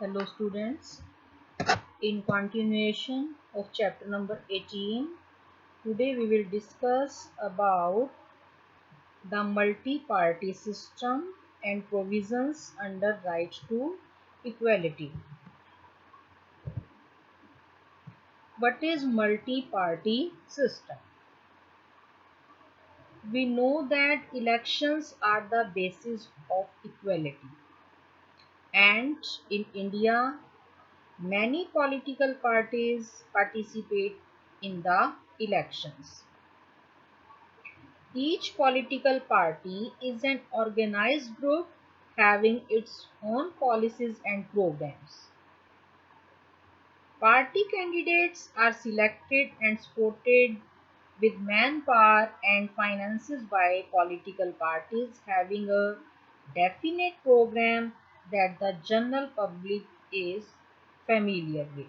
Hello students, in continuation of chapter number 18, today we will discuss about the multi-party system and provisions under right to equality. What is multi-party system? We know that elections are the basis of equality, and in India many political parties participate in the elections. Each political party is an organized group having its own policies and programs. Party candidates are selected and supported with manpower and finances by political parties having a definite program that the general public is familiar with.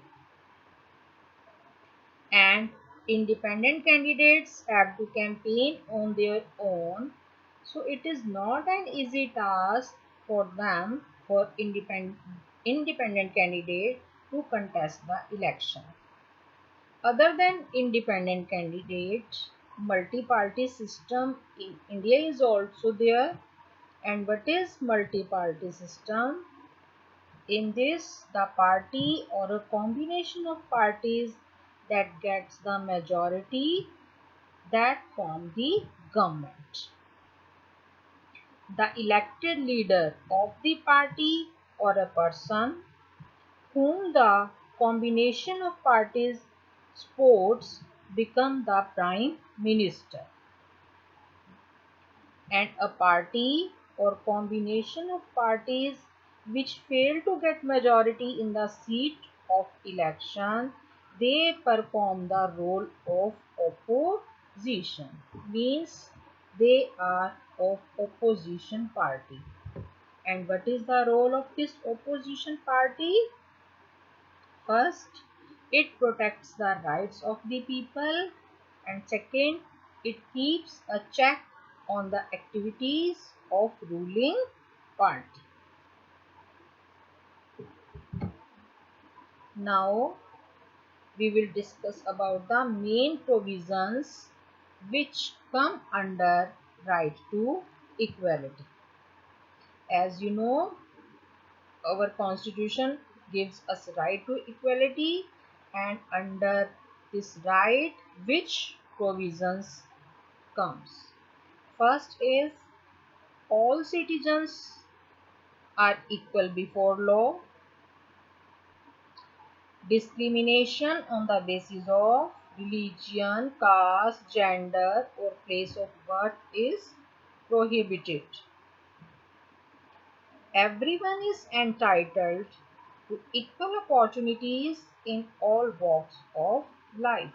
And independent candidates have to campaign on their own, so it is not an easy task for them, for independent candidate to contest the election. Other than independent candidates, multi-party system in India is also there. And what is multi-party system? In this, the party or a combination of parties that gets the majority that form the government. The elected leader of the party or a person whom the combination of parties supports become the prime minister. And a party or combination of parties which fail to get majority in the seat of election, they perform the role of opposition, means they are of opposition party. And what is the role of this opposition party? First, it protects the rights of the people, and second, it keeps a check on the activities of ruling party. Now we will discuss about the main provisions which come under right to equality. As you know, our constitution gives us right to equality, and under this right which provisions comes? First is all citizens are equal before law. Discrimination on the basis of religion, caste, gender or place of birth is prohibited. Everyone is entitled to equal opportunities in all walks of life.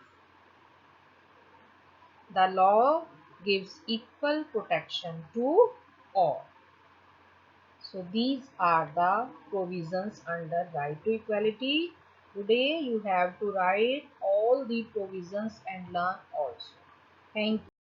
The law gives equal protection to all. So these are the provisions under right to equality. Today you have to write all the provisions and learn also. Thank you.